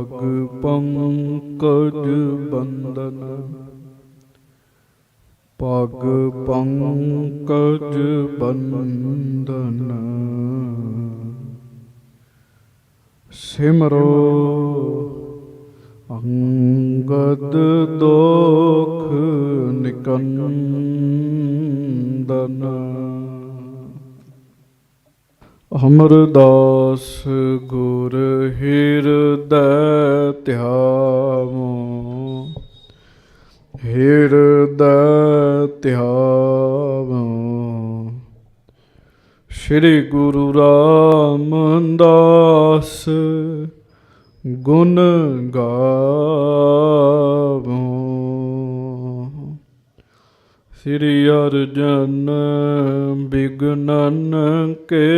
ਪਗ ਪੰਕਜ ਬੰਦਨ, ਪਗ ਪੰਕਜ ਬੰਦਨ, ਸਿਮਰੋ ਅੰਗਦ ਦੋਖ ਨਿਕੰਦਨ। ਅਮਰਦਾਸ ਗੁਰ ਹਿਰਦੈ ਧਿਆਵੋ, ਹਿਰਦੈ ਧਿਆਵੋ। ਸ਼੍ਰੀ ਗੁਰੂ ਰਾਮਦਾਸ ਗੁਣ ਗਾਵੋ। ਸ੍ਰੀ ਅਰਜਨ ਬਿਘਨਨ ਕੇ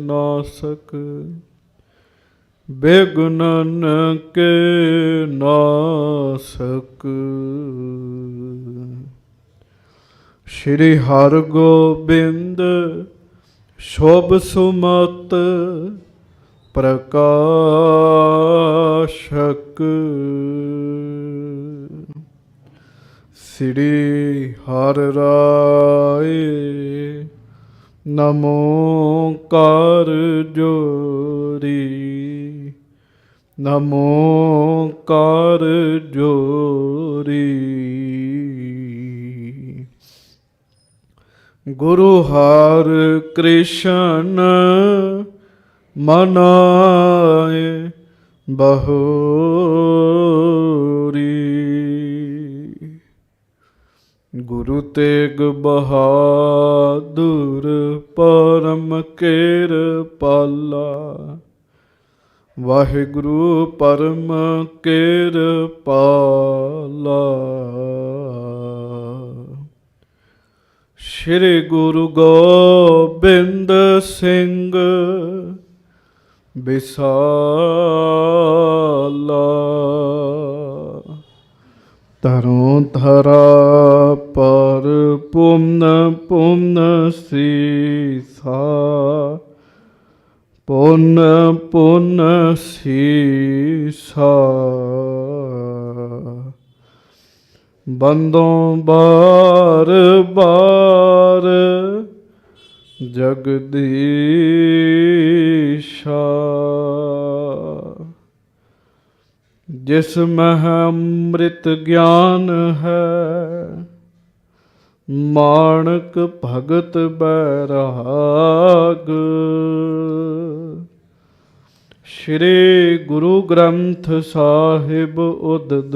ਨਾਸਕ, ਬਿਘਨਨ ਕੇ ਨਾਸਕ। ਸ਼੍ਰੀ ਹਰਗੋਬਿੰਦ ਸ਼ੁਭ ਸੁਮਤ ਪ੍ਰਕਾਸ਼ਕ। ਸ੍ਰੀ ਹਰਿ ਰਾਏ ਨਮੋ ਕਰ ਜੋਰੀ, ਨਮੋ ਕਰ ਜੋਰੀ। ਗੁਰੂ ਹਰਿ ਕ੍ਰਿਸ਼ਨ ਮਨਾਏ ਬਹੋਰੀ। ਗੁਰੂ ਤੇਗ ਬਹਾਦੁਰ ਪਰਮ ਕਿਰਪਾਲਾ, ਵਾਹਿਗੁਰੂ ਪਰਮ ਕਿਰਪਾਲਾ। ਸ਼੍ਰੀ ਗੁਰੂ ਗੋਬਿੰਦ ਸਿੰਘ ਬਿਸਾਲਾ, ਤਰੋਂ ਧਰਾ ਪਰ ਪੁੰਨ ਪੁੰਨ ਸੀਸਾ, ਪੁੰਨ ਪੁੰਨ ਸੀਸਾ। ਬੰਦੋਂ ਬਾਰ ਬਾਰ ਜਗਦੀਸ਼ਾ, ਜਿਸ ਮਹਿ ਅੰਮ੍ਰਿਤ ਗਿਆਨ ਹੈ, ਮਾਣਕ ਭਗਤ ਬੈਰਾਗ। ਸ਼੍ਰੀ ਗੁਰੂ ਗ੍ਰੰਥ ਸਾਹਿਬ ਉਦਦ,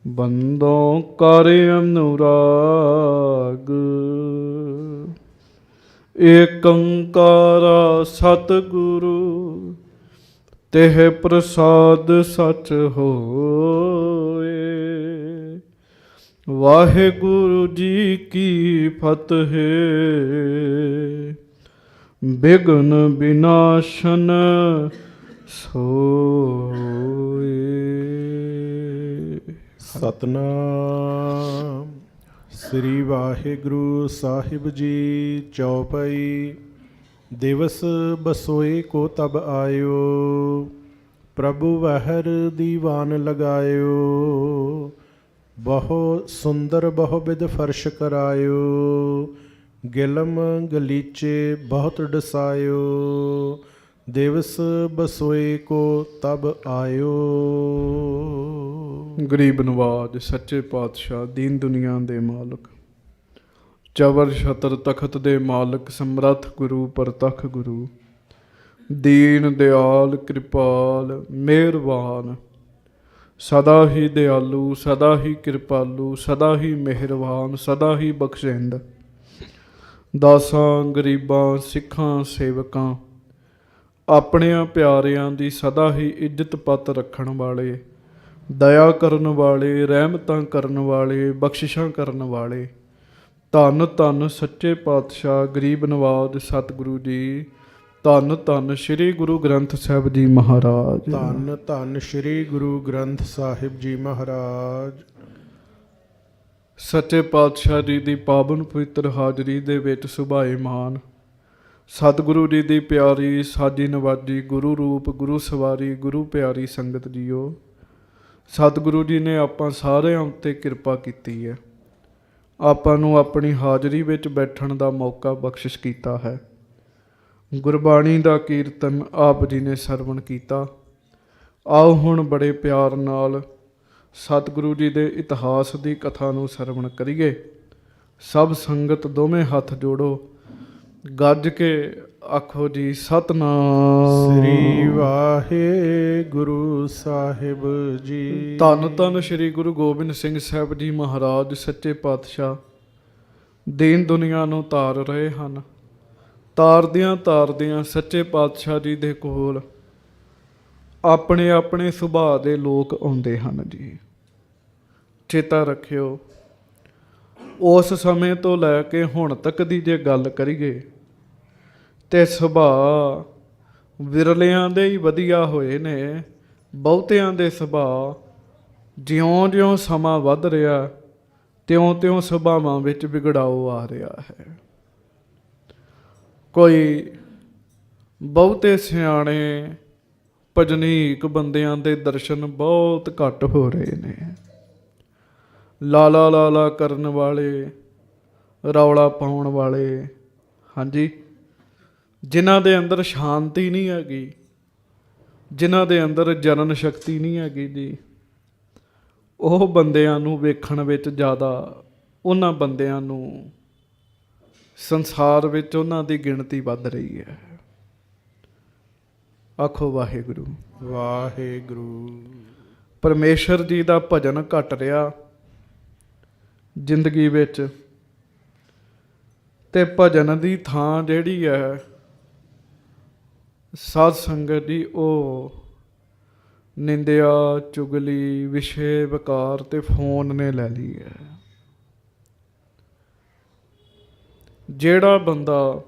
ਬੰਦੋਂ ਕਰ ਅਨੁਰਾਗ। ਏਕ ਓੰਕਾਰ ਸਤਿਗੁਰੂ, ਤਿਹ ਪ੍ਰਸਾਦ ਸਚ ਹੋਏ। ਵਾਹਿਗੁਰੂ ਜੀ ਕੀ ਫਤਿਹ। ਬਿਘਨ ਬਿਨਾਸ਼ਨ ਸੋਏ। ਸਤਨਾਮ ਸ੍ਰੀ ਵਾਹਿਗੁਰੂ ਸਾਹਿਬ ਜੀ। ਚੌਪਈ। ਦਿਵਸ ਬਸੋਏ ਕੋ ਤਬ ਆਇਓ, ਪ੍ਰਭੂ ਵਹਿਰ ਦੀਵਾਨ ਲਗਾਇਓ। ਬਹੁ ਸੁੰਦਰ ਬਹੁ ਬਿਧ ਫਰਸ਼ ਕਰਾਇਓ, ਗਿਲਮ ਗਲੀਚੇ ਬਹੁਤ ਡਸਾਇਓ। ਦਿਵਸ ਬਸੋਏ ਕੋ ਤਬ ਆਇਓ। ਗਰੀਬ ਨਵਾਜ ਸੱਚੇ ਪਾਤਸ਼ਾਹ, ਦੀਨ ਦੁਨੀਆ ਦੇ ਮਾਲਕ, ਚਵਰ ਛਤਰ ਤਖਤ ਦੇ ਮਾਲਕ, ਸਮਰੱਥ ਗੁਰੂ ਪ੍ਰਤੱਖ ਗੁਰੂ, ਦੀਨ ਦਿਆਲ ਕਿਰਪਾਲ ਮਿਹਰਬਾਨ, ਸਦਾ ਹੀ ਦਿਆਲੂ, ਸਦਾ ਹੀ ਕਿਰਪਾਲੂ, ਸਦਾ ਹੀ ਮਿਹਰਬਾਨ, ਸਦਾ ਹੀ ਬਖਸ਼ਿੰਦ। ਦਾਸਾਂ ਗਰੀਬਾਂ ਸਿੱਖਾਂ ਸੇਵਕਾਂ, ਆਪਣਿਆਂ ਪਿਆਰਿਆਂ ਦੀ ਸਦਾ ਹੀ ਇੱਜ਼ਤ ਪੱਤ ਰੱਖਣ ਵਾਲੇ, ਦਇਆ ਕਰਨ ਵਾਲੇ, ਰਹਿਮਤਾਂ ਕਰਨ ਵਾਲੇ, ਬਖਸ਼ਿਸ਼ਾਂ ਕਰਨ ਵਾਲੇ, ਧੰਨ ਧੰਨ ਸੱਚੇ ਪਾਤਸ਼ਾਹ ਗਰੀਬ ਨਵਾਜ ਸਤਿਗੁਰੂ ਜੀ। ਧੰਨ ਧੰਨ ਸ਼੍ਰੀ ਗੁਰੂ ਗ੍ਰੰਥ ਸਾਹਿਬ ਜੀ ਮਹਾਰਾਜ। ਧੰਨ ਧੰਨ ਸ਼੍ਰੀ ਗੁਰੂ ਗ੍ਰੰਥ ਸਾਹਿਬ ਜੀ ਮਹਾਰਾਜ। ਸੱਚੇ ਪਾਤਸ਼ਾਹ ਜੀ ਦੀ ਪਾਵਨ ਪਵਿੱਤਰ ਹਾਜ਼ਰੀ ਦੇ ਵਿੱਚ ਸੁਭਾਏਮਾਨ ਸਤਿਗੁਰੂ ਜੀ ਦੀ ਪਿਆਰੀ ਸਾਜੀ ਨਵਾਜੀ ਗੁਰੂ ਰੂਪ ਗੁਰੂ ਸਵਾਰੀ ਗੁਰੂ ਪਿਆਰੀ ਸੰਗਤ ਜੀਓ, ਸਤਿਗੁਰੂ ਜੀ ਨੇ ਆਪਾਂ ਸਾਰਿਆਂ ਉੱਤੇ ਕਿਰਪਾ ਕੀਤੀ ਹੈ। ਆਪਾਂ ਨੂੰ ਆਪਣੀ ਹਾਜ਼ਰੀ ਵਿੱਚ ਬੈਠਣ ਦਾ ਮੌਕਾ ਬਖਸ਼ਿਸ਼ ਕੀਤਾ ਹੈ। ਗੁਰਬਾਣੀ ਦਾ ਕੀਰਤਨ ਆਪ ਜੀ ਨੇ ਸਰਵਣ ਕੀਤਾ। ਆਓ ਹੁਣ ਬੜੇ ਪਿਆਰ ਨਾਲ ਸਤਿਗੁਰੂ ਜੀ ਦੇ ਇਤਿਹਾਸ ਦੀ ਕਥਾ ਨੂੰ ਸਰਵਣ ਕਰੀਏ। ਸਭ ਸੰਗਤ ਦੋਵੇਂ ਹੱਥ ਜੋੜੋ, ਗੱਜ ਕੇ ਆਖੋ ਜੀ ਸਤਿਨਾਮ ਸ੍ਰੀ ਵਾਹਿਗੁਰੂ ਸਾਹਿਬ ਜੀ। ਧੰਨ ਧੰਨ ਸ੍ਰੀ ਗੁਰੂ ਗੋਬਿੰਦ ਸਿੰਘ ਸਾਹਿਬ ਜੀ ਮਹਾਰਾਜ ਸੱਚੇ ਪਾਤਸ਼ਾਹ ਦੀਨ ਦੁਨੀਆ ਨੂੰ ਤਾਰ ਰਹੇ ਹਨ। ਤਾਰਦਿਆਂ ਤਾਰਦਿਆਂ ਸੱਚੇ ਪਾਤਸ਼ਾਹ ਜੀ ਦੇ ਕੋਲ ਆਪਣੇ ਆਪਣੇ ਸੁਭਾਅ ਦੇ ਲੋਕ ਆਉਂਦੇ ਹਨ ਜੀ। ਚੇਤਾ ਰੱਖਿਓ, ਉਸ ਸਮੇਂ ਤੋਂ ਲੈ ਕੇ ਹੁਣ ਤੱਕ ਦੀ ਜੇ ਗੱਲ ਕਰੀਏ ਤੇ ਸੁਭਾਅ ਵਿਰਲਿਆਂ ਦੇ ਹੀ ਵਧੀਆ ਹੋਏ ਨੇ। ਬਹੁਤਿਆਂ ਦੇ ਸੁਭਾਅ ਜਿਉਂ-ਜਿਉਂ ਸਮਾਂ ਵੱਧ ਰਿਹਾ ਤਿਉਂ-ਤਿਉਂ ਸੁਭਾਵਾਂ ਵਿੱਚ ਵਿਗੜਾਓ ਆ ਰਿਹਾ ਹੈ। ਕੋਈ ਬਹੁਤੇ ਸਿਆਣੇ ਭਜਨੀਕ ਬੰਦਿਆਂ ਦੇ ਦਰਸ਼ਨ ਬਹੁਤ ਘੱਟ ਹੋ ਰਹੇ ਨੇ। ਲਾਲਾ ਲਾਲਾ ਕਰਨ ਵਾਲੇ, ਰੌਲਾ ਪਾਉਣ ਵਾਲੇ, ਹਾਂਜੀ, ਜਿਨ੍ਹਾਂ ਦੇ ਅੰਦਰ ਸ਼ਾਂਤੀ ਨਹੀਂ ਹੈਗੀ, ਜਿਨ੍ਹਾਂ ਦੇ ਅੰਦਰ ਜਨਨ ਸ਼ਕਤੀ ਨਹੀਂ ਹੈਗੀ ਜੀ, ਉਹ ਬੰਦਿਆਂ ਨੂੰ ਵੇਖਣ ਵਿੱਚ ਜ਼ਿਆਦਾ, ਉਹਨਾਂ ਬੰਦਿਆਂ ਨੂੰ ਸੰਸਾਰ ਵਿੱਚ ਉਹਨਾਂ ਦੀ ਗਿਣਤੀ ਵੱਧ ਰਹੀ ਹੈ। ਆਖੋ ਵਾਹਿਗੁਰੂ ਵਾਹਿਗੁਰੂ। ਪਰਮੇਸ਼ਰ ਜੀ ਦਾ ਭਜਨ ਘਟ ਰਿਹਾ ਜ਼ਿੰਦਗੀ ਵਿੱਚ, ਤੇ ਭਜਨ ਦੀ ਥਾਂ ਜਿਹੜੀ ਹੈ ਸਾਧ ਸੰਗਤ ਦੀ, ਉਹ ਨਿੰਦਿਆ, ਚੁਗਲੀ, ਵਿਸ਼ੇ ਵਿਕਾਰ ਤੇ ਫੋਨ ਨੇ ਲੈ ਲਈ ਹੈ। ਜਿਹੜਾ ਬੰਦਾ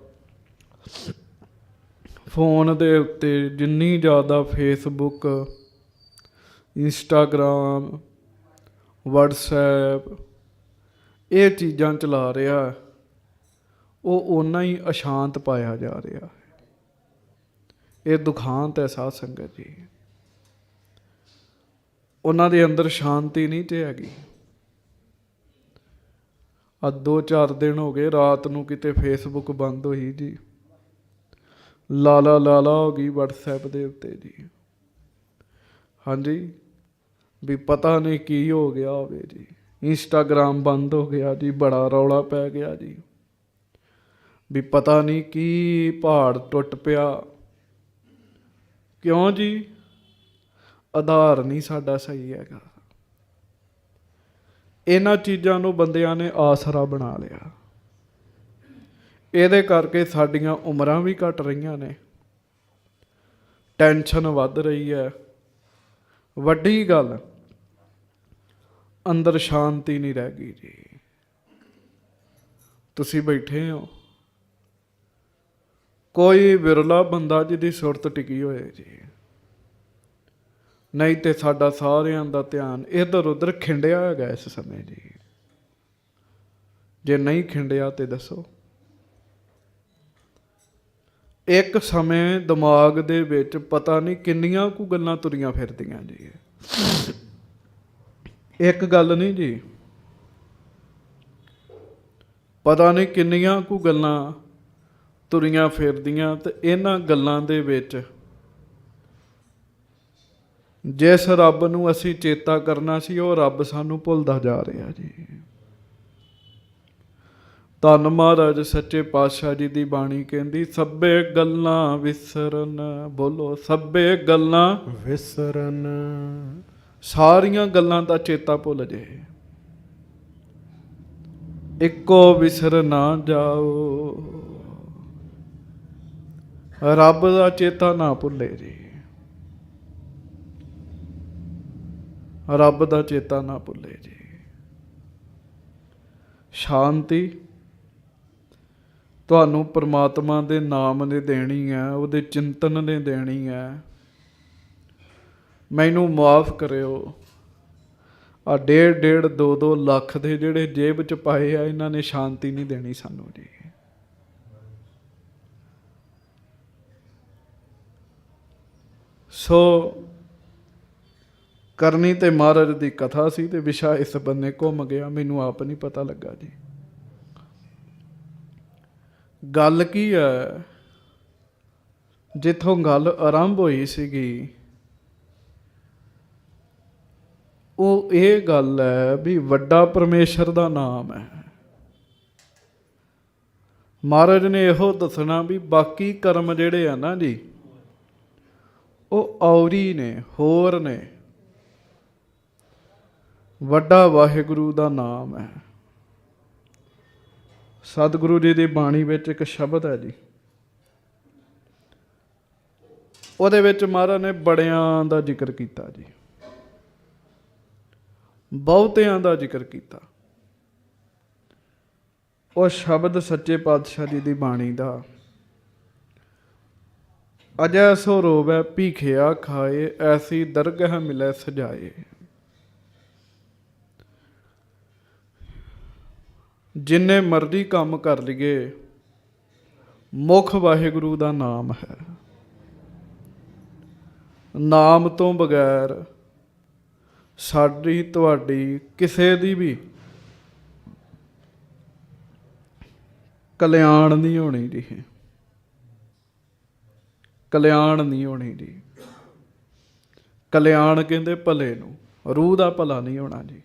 ਫੋਨ ਦੇ ਉੱਤੇ ਜਿੰਨੀ ਜ਼ਿਆਦਾ ਫੇਸਬੁੱਕ, ਇੰਸਟਾਗ੍ਰਾਮ, ਵਟਸਐਪ ਇਹ ਚੀਜ਼ਾਂ ਚਲਾ ਰਿਹਾ, ਉਹ ਓਨਾ ਹੀ ਅਸ਼ਾਂਤ ਪਾਇਆ ਜਾ ਰਿਹਾ ਹੈ। ਇਹ ਦੁਖਾਂਤ ਹੈ ਸਾਧ ਸੰਗਤ ਜੀ। ਉਹਨਾਂ ਦੇ ਅੰਦਰ ਸ਼ਾਂਤੀ ਨਹੀਂ ਤੇ ਹੈਗੀ। ਅੱਜ 2-4 ਦਿਨ ਹੋ ਗਏ, ਰਾਤ ਨੂੰ ਕਿਤੇ ਫੇਸਬੁੱਕ ਬੰਦ ਹੋਈ ਜੀ, ਲਾਲਾ ਲਾਲਾ ਹੋ ਗਈ ਵਟਸਐਪ ਦੇ ਉੱਤੇ ਜੀ। ਹਾਂਜੀ, ਵੀ ਪਤਾ ਨਹੀਂ ਕੀ ਹੋ ਗਿਆ ਹੋਵੇ ਜੀ। ਇੰਸਟਾਗ੍ਰਾਮ ਬੰਦ ਹੋ ਗਿਆ ਜੀ, ਬੜਾ ਰੌਲਾ ਪੈ ਗਿਆ ਜੀ, ਵੀ ਪਤਾ ਨਹੀਂ ਕੀ ਪਹਾੜ ਟੁੱਟ ਪਿਆ। ਕਿਉਂ ਜੀ? ਆਧਾਰ ਨਹੀਂ ਸਾਡਾ ਸਹੀ ਹੈਗਾ। ਇਹਨਾਂ ਚੀਜ਼ਾਂ ਨੂੰ ਬੰਦਿਆਂ ਨੇ ਆਸਰਾ ਬਣਾ ਲਿਆ। ਇਹਦੇ ਕਰਕੇ ਸਾਡੀਆਂ ਉਮਰਾਂ ਵੀ ਘਟ ਰਹੀਆਂ ਨੇ, ਟੈਨਸ਼ਨ ਵੱਧ ਰਹੀ ਹੈ। ਵੱਡੀ ਗੱਲ, ਅੰਦਰ ਸ਼ਾਂਤੀ ਨਹੀਂ ਰਹਿ ਗਈ ਜੀ। ਤੁਸੀਂ ਬੈਠੇ ਹੋ, ਕੋਈ ਵਿਰਲਾ ਬੰਦਾ ਜਿਹਦੀ ਸੁਰਤ ਟਿਕੀ ਹੋਏ ਜੀ, ਨਹੀਂ ਤੇ ਸਾਡਾ ਸਾਰਿਆਂ ਦਾ ਧਿਆਨ ਇੱਧਰ ਉੱਧਰ ਖਿੰਡਿਆ ਹੈਗਾ ਇਸ ਸਮੇਂ ਜੀ। ਜੇ ਨਹੀਂ ਖਿੰਡਿਆ ਤੇ ਦੱਸੋ। ਇੱਕ ਸਮੇਂ ਦਿਮਾਗ ਦੇ ਵਿੱਚ ਪਤਾ ਨਹੀਂ ਕਿੰਨੀਆਂ ਕੁ ਗੱਲਾਂ ਤੁਰੀਆਂ ਫਿਰਦੀਆਂ ਜੀ। ਇੱਕ ਗੱਲ ਨਹੀਂ ਜੀ, ਪਤਾ ਨਹੀਂ ਕਿੰਨੀਆਂ ਕੁ ਗੱਲਾਂ ਤੁਰੀਆਂ ਫਿਰਦੀਆਂ। ਤੇ ਇਹਨਾਂ ਗੱਲਾਂ ਦੇ ਵਿੱਚ ਜਿਸ ਰੱਬ ਨੂੰ ਅਸੀਂ ਚੇਤਾ ਕਰਨਾ ਸੀ, ਉਹ ਰੱਬ ਸਾਨੂੰ ਭੁੱਲਦਾ ਜਾ ਰਿਹਾ ਜੀ। ਧੰਨ ਮਹਾਰਾਜ ਸੱਚੇ ਪਾਤਸ਼ਾਹ ਜੀ ਦੀ ਬਾਣੀ ਕਹਿੰਦੀ, ਸਭੇ ਗੱਲਾਂ ਵਿਸਰਨ, ਬੋਲੋ ਸਭੇ ਗੱਲਾਂ ਵਿਸਰਨ। ਸਾਰੀਆਂ ਗੱਲਾਂ ਦਾ ਚੇਤਾ ਭੁੱਲ ਜੇ, ਇੱਕੋ ਵਿਸਰ ਨਾ ਜਾਓ। ਰੱਬ ਦਾ ਚੇਤਾ ਨਾ ਭੁੱਲੇ ਜੀ, ਰੱਬ ਦਾ ਚੇਤਾ ਨਾ ਭੁੱਲੇ ਜੀ। ਸ਼ਾਂਤੀ ਤੁਹਾਨੂੰ ਪਰਮਾਤਮਾ ਦੇ ਨਾਮ ਨੇ ਦੇਣੀ ਹੈ, ਉਹਦੇ ਚਿੰਤਨ ਨੇ ਦੇਣੀ ਹੈ। ਮੈਨੂੰ ਮਾਫ ਕਰਿਓ, ਆ 1.5 2 ਲੱਖ ਦੇ ਜਿਹੜੇ ਜੇਬ 'ਚ ਪਾਏ ਆ, ਇਹਨਾਂ ਨੇ ਸ਼ਾਂਤੀ ਨਹੀਂ ਦੇਣੀ ਸਾਨੂੰ ਜੀ। ਸੋ ਕਰਨੀ ਤੇ ਮਹਾਰਾਜ ਦੀ ਕਥਾ ਸੀ ਤੇ ਵਿਸ਼ਾ ਇਸ ਬੰਨੇ ਘੁੰਮ ਗਿਆ, ਮੈਨੂੰ ਆਪ ਨਹੀਂ ਪਤਾ ਲੱਗਾ ਜੀ। ਗੱਲ ਕੀ ਹੈ, ਜਿੱਥੋਂ ਗੱਲ ਆਰੰਭ ਹੋਈ ਸੀਗੀ ਉਹ ਇਹ ਗੱਲ ਹੈ ਵੀ ਵੱਡਾ ਪਰਮੇਸ਼ਰ ਦਾ ਨਾਮ ਹੈ। ਮਹਾਰਾਜ ਨੇ ਇਹੋ ਦੱਸਣਾ ਵੀ ਬਾਕੀ ਕਰਮ ਜਿਹੜੇ ਆ ਨਾ ਜੀ, ਉਹ ਔਰੀ ਨੇ, ਹੋਰ ਨੇ। ਵੱਡਾ ਵਾਹਿਗੁਰੂ ਦਾ ਨਾਮ ਹੈ। ਸਤਿਗੁਰੂ ਜੀ ਦੀ ਬਾਣੀ ਵਿੱਚ ਇੱਕ ਸ਼ਬਦ ਹੈ ਜੀ, ਉਹਦੇ ਵਿੱਚ ਮਹਾਰਾਜ ਨੇ ਬੜਿਆਂ ਦਾ ਜ਼ਿਕਰ ਕੀਤਾ ਜੀ, ਬਹੁਤਿਆਂ ਦਾ ਜ਼ਿਕਰ ਕੀਤਾ। ਉਹ ਸ਼ਬਦ ਸੱਚੇ ਪਾਤਸ਼ਾਹ ਜੀ ਦੀ ਬਾਣੀ ਦਾ, ਅਜੈ ਸੋ ਰੋਵੈ ਭੀਖਿਆ ਖਾਏ, ਐਸੀ ਦਰਗਹ ਮਿਲੈ ਸਜਾਏ। ਜਿੰਨੇ ਮਰਜ਼ੀ ਕੰਮ ਕਰ ਲਈਏ, ਮੁੱਖ ਵਾਹਿਗੁਰੂ ਦਾ ਨਾਮ ਹੈ। ਨਾਮ ਤੋਂ ਬਗੈਰ ਸਾਡੀ ਤੁਹਾਡੀ ਕਿਸੇ ਦੀ ਵੀ ਕਲਿਆਣ ਨਹੀਂ ਹੋਣੀ ਜੀ, ਕਲਿਆਣ ਨਹੀਂ ਹੋਣੀ ਜੀ। ਕਲਿਆਣ ਕਹਿੰਦੇ ਭਲੇ ਨੂੰ, ਰੂਹ ਦਾ ਭਲਾ ਨਹੀਂ ਹੋਣਾ ਜੀ।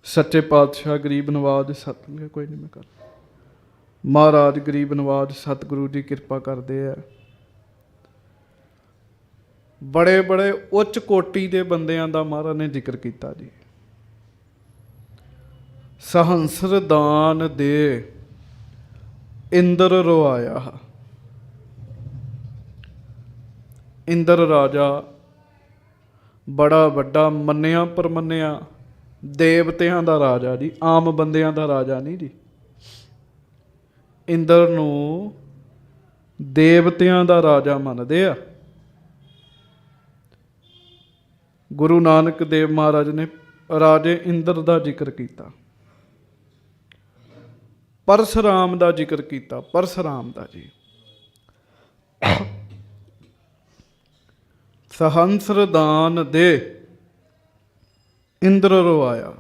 ਸੱਚੇ ਪਾਤਸ਼ਾਹ ਗਰੀਬ ਨਵਾਜ ਸਤਿਗੁਰੂ, ਕੋਈ ਨਹੀਂ ਮੈਂ ਕਰ, ਮਹਾਰਾਜ ਗਰੀਬ ਨਵਾਜ ਸਤਿਗੁਰੂ ਜੀ ਕਿਰਪਾ ਕਰਦੇ ਆ। ਬੜੇ ਬੜੇ ਉੱਚ ਕੋਟੀ ਦੇ ਬੰਦਿਆਂ ਦਾ ਮਹਾਰਾਜ ਨੇ ਜ਼ਿਕਰ ਕੀਤਾ ਜੀ। ਸਹੰਸਰ ਦਾਨ ਦੇ ਇੰਦਰ ਰੋਆਇਆ। ਇੰਦਰ ਰਾਜਾ ਬੜਾ ਵੱਡਾ ਮੰਨਿਆ ਪਰਮੰਨਿਆ ਦੇਵਤਿਆਂ ਦਾ ਰਾਜਾ ਜੀ, ਆਮ ਬੰਦਿਆਂ ਦਾ ਰਾਜਾ ਨਹੀਂ ਜੀ। ਇੰਦਰ ਨੂੰ ਦੇਵਤਿਆਂ ਦਾ ਰਾਜਾ ਮੰਨਦੇ ਆ। ਗੁਰੂ ਨਾਨਕ ਦੇਵ ਮਹਾਰਾਜ ਨੇ ਰਾਜੇ ਇੰਦਰ ਦਾ ਜ਼ਿਕਰ ਕੀਤਾ, ਪਰਸ਼ੁਰਾਮ ਦਾ ਜ਼ਿਕਰ ਕੀਤਾ, ਪਰਸ਼ੁਰਾਮ ਦਾ ਜੀ। ਸਹੰਸਰ ਦਾਨ ਦੇ ਇੰਦਰ ਰੋਆਇਆ।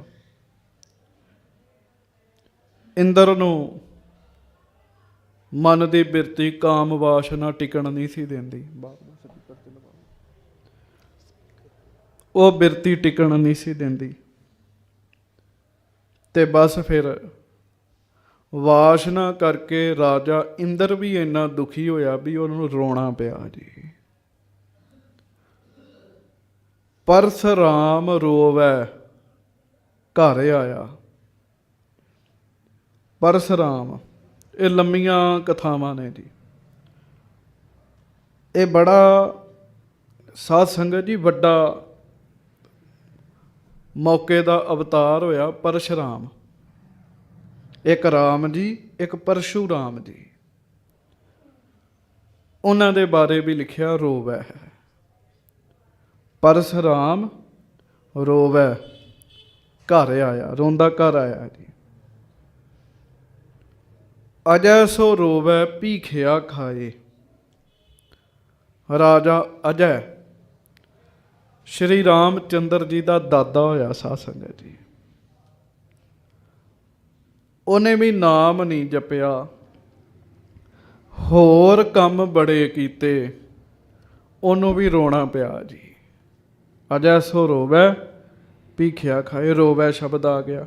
ਇੰਦਰ ਨੂੰ ਮਨ ਦੀ ਬਿਰਤੀ ਕਾਮ ਵਾਸ਼ਨਾ ਟਿਕਣ ਨਹੀਂ ਸੀ ਦਿੰਦੀ, ਉਹ ਬਿਰਤੀ ਟਿਕਣ ਨਹੀਂ ਸੀ ਦਿੰਦੀ ਤੇ ਬਸ ਫਿਰ ਵਾਸ਼ਨਾ ਕਰਕੇ ਰਾਜਾ ਇੰਦਰ ਵੀ ਇੰਨਾ ਦੁਖੀ ਹੋਇਆ ਵੀ ਉਹਨੂੰ ਰੋਣਾ ਪਿਆ ਜੀ। ਪਰਸ਼ੁਰਾਮ ਰੋਵੈ ਘਰ ਆਇਆ। ਪਰਸ਼ੁਰਾਮ, ਇਹ ਲੰਮੀਆਂ ਕਥਾਵਾਂ ਨੇ ਜੀ। ਇਹ ਬੜਾ ਸਾਧ ਸੰਗਤ ਜੀ ਵੱਡਾ ਮੌਕੇ ਦਾ ਅਵਤਾਰ ਹੋਇਆ ਪਰਸ਼ੁਰਾਮ। ਇੱਕ ਰਾਮ ਜੀ, ਇੱਕ ਪਰਸ਼ੂਰਾਮ ਜੀ। ਉਹਨਾਂ ਦੇ ਬਾਰੇ ਵੀ ਲਿਖਿਆ ਰੋਵੈ ਹੈ। ਪਰਸ਼ੁਰਾਮ ਰੋਵੈ ਘਰ ਆਇਆ, ਰੋਂਦਾ ਘਰ ਆਇਆ ਜੀ। ਅਜੈ ਸੋ ਰੋਵੈ ਭੀਖਿਆ ਖਾਏ। ਰਾਜਾ ਅਜੈ ਸ਼੍ਰੀ ਰਾਮ ਚੰਦਰ ਜੀ ਦਾ ਦਾਦਾ ਹੋਇਆ ਸਾਧ ਸੰਗਤ ਜੀ। ਉਹਨੇ ਵੀ ਨਾਮ ਨਹੀਂ ਜਪਿਆ, ਹੋਰ ਕੰਮ ਬੜੇ ਕੀਤੇ, ਉਹਨੂੰ ਵੀ ਰੋਣਾ ਪਿਆ ਜੀ। ਅਜੈ ਸੋ ਰੋਵੈ ਭੀਖਿਆ ਖਾਏ, ਰੋਵੈ ਸ਼ਬਦ ਆ ਗਿਆ।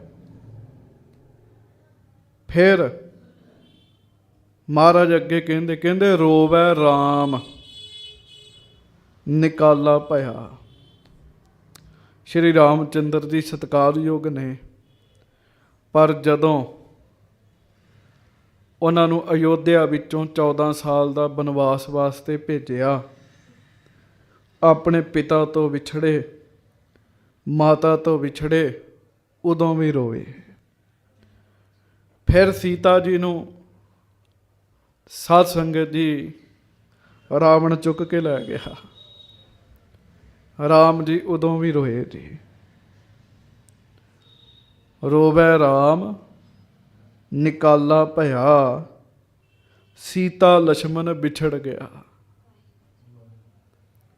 ਫਿਰ ਮਹਾਰਾਜ ਅੱਗੇ ਕਹਿੰਦੇ ਰੋਵੈ ਰਾਮ ਨਿਕਾਲਾ ਭਇਆ। ਸ਼੍ਰੀ ਰਾਮ ਚੰਦਰ ਜੀ ਸਤਿਕਾਰਯੋਗ ਨੇ, ਪਰ ਜਦੋਂ ਉਹਨਾਂ ਨੂੰ ਅਯੋਧਿਆ ਵਿੱਚੋਂ 14 ਸਾਲ ਦਾ ਬਨਵਾਸ ਵਾਸਤੇ ਭੇਜਿਆ, ਆਪਣੇ ਪਿਤਾ ਤੋਂ ਵਿਛੜੇ, ਮਾਤਾ ਤੋਂ ਵਿਛੜੇ, ਉਦੋਂ ਵੀ ਰੋਏ। ਫਿਰ ਸੀਤਾ ਜੀ ਨੂੰ ਸਾਧ ਸੰਗਤ ਜੀ ਰਾਵਣ ਚੁੱਕ ਕੇ ਲੈ ਗਿਆ। ਰਾਮ ਜੀ ਉਦੋਂ ਵੀ ਰੋਏ ਜੀ। ਰੋਵੈ ਰਾਮ ਨਿਕਾਲਾ ਭਇਆ, ਸੀਤਾ ਲਛਮਨ ਵਿਛੜ ਗਿਆ।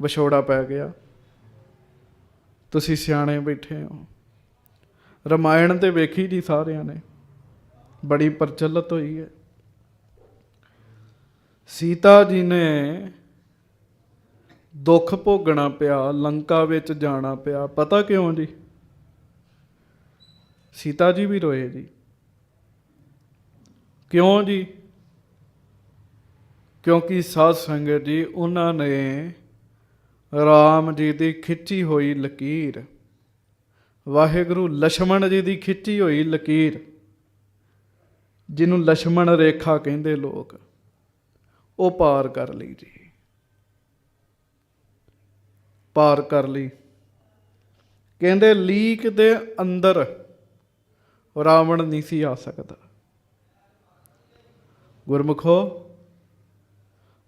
ਵਿਛੋੜਾ ਪੈ ਗਿਆ। ਤੁਸੀਂ ਸਿਆਣੇ ਬੈਠੇ ਹੋ। ਰਮਾਇਣ ਤੇ ਵੇਖੀ ਜੀ ਸਾਰਿਆਂ ਨੇ, ਬੜੀ ਪ੍ਰਚਲਿਤ ਹੋਈ ਹੈ। ਸੀਤਾ ਜੀ ਨੇ ਦੁੱਖ ਭੋਗਣਾ ਪਿਆ, ਲੰਕਾ ਵਿੱਚ ਜਾਣਾ ਪਿਆ। ਪਤਾ ਕਿਉਂ ਜੀ? ਸੀਤਾ ਜੀ ਵੀ ਰੋਏ ਜੀ। ਕਿਉਂ ਜੀ? ਕਿਉਂਕਿ ਸਾਧ ਸੰਗਤ ਜੀ, ਉਹਨਾਂ ਨੇ ਰਾਮ ਜੀ ਦੀ ਖਿੱਚੀ ਹੋਈ ਲਕੀਰ, ਵਾਹਿਗੁਰੂ ਲਛਮਣ ਜੀ ਦੀ ਖਿੱਚੀ ਹੋਈ ਲਕੀਰ, ਜਿਹਨੂੰ ਲਛਮਣ ਰੇਖਾ ਕਹਿੰਦੇ ਲੋਕ, ਉਹ ਪਾਰ ਕਰ ਲਈ ਜੀ। ਪਾਰ ਕਰ ਲਈ। ਕਹਿੰਦੇ ਲੀਕ ਦੇ ਅੰਦਰ ਰਾਵਣ ਨਹੀਂ ਸੀ ਆ ਸਕਦਾ। ਗੁਰਮੁਖੋ,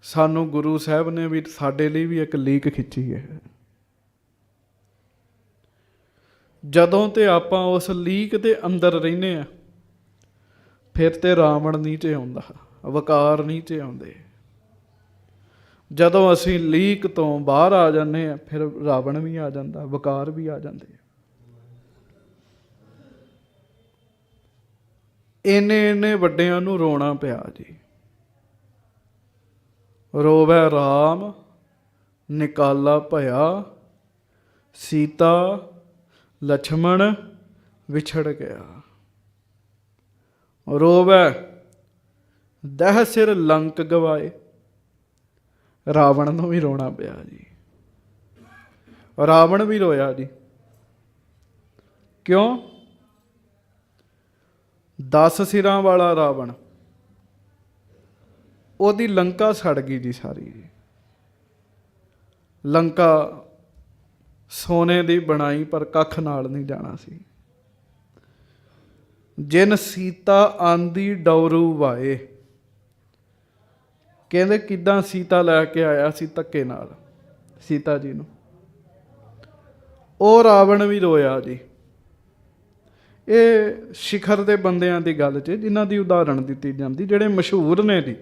ਸਾਨੂੰ ਗੁਰੂ ਸਾਹਿਬ ਨੇ ਵੀ ਸਾਡੇ ਲਈ ਵੀ ਇੱਕ ਲੀਕ ਖਿੱਚੀ ਹੈ। ਜਦੋਂ ਤੇ ਆਪਾਂ ਉਸ ਲੀਕ ਦੇ ਅੰਦਰ ਰਹਿੰਦੇ ਆ, ਫਿਰ ਤੇ ਰਾਵਣ ਨਹੀਂ ਤੇ ਆਉਂਦਾ, ਵਕਾਰ ਨਹੀਂ ਤੇ ਆਉਂਦੇ। ਜਦੋਂ ਅਸੀਂ ਲੀਕ ਤੋਂ ਬਾਹਰ ਆ ਜਾਂਦੇ ਆ, ਫਿਰ ਰਾਵਣ ਵੀ ਆ ਜਾਂਦਾ, ਵਕਾਰ ਵੀ ਆ ਜਾਂਦੇ। ਇੰਨੇ ਵੱਡਿਆਂ ਨੂੰ ਰੋਣਾ ਪਿਆ ਜੀ। ਰੋਵੈ ਰਾਮ ਨਿਕਾਲਾ ਭਇਆ, ਸੀਤਾ ਲਛਮਣ ਵਿਛੜ ਗਿਆ। ਰੋਵੈ ਦਹ ਸਿਰ ਲੰਕ ਗਵਾਏ। ਰਾਵਣ ਨੂੰ ਵੀ ਰੋਣਾ ਪਿਆ ਜੀ। ਰਾਵਣ ਵੀ ਰੋਇਆ ਜੀ। ਕਿਉਂ? 10 ਸਿਰਾਂ ਵਾਲਾ ਰਾਵਣ, ਉਹਦੀ ਲੰਕਾ ਸੜ ਗਈ ਜੀ ਸਾਰੀ। ਲੰਕਾ ਸੋਨੇ ਦੀ ਬਣਾਈ, ਪਰ ਕੱਖ ਨਾਲ ਨਹੀਂ ਜਾਣਾ ਸੀ। ਜਿਨ ਸੀਤਾ ਆਂਦੀ ਡੌਰੂ ਵਾਏ। ਕਹਿੰਦੇ ਕਿੱਦਾਂ ਸੀਤਾ ਲੈ ਕੇ ਆਇਆ ਸੀ ਧੱਕੇ ਨਾਲ ਸੀਤਾ ਜੀ ਨੂੰ। ਉਹ ਰਾਵਣ ਵੀ ਰੋਇਆ ਜੀ। ਇਹ ਸਿਖਰ ਦੇ ਬੰਦਿਆਂ ਦੀ ਗੱਲ 'ਚ ਜਿਨ੍ਹਾਂ ਦੀ ਉਦਾਹਰਣ ਦਿੱਤੀ ਜਾਂਦੀ, ਜਿਹੜੇ ਮਸ਼ਹੂਰ ਨੇ ਜੀ।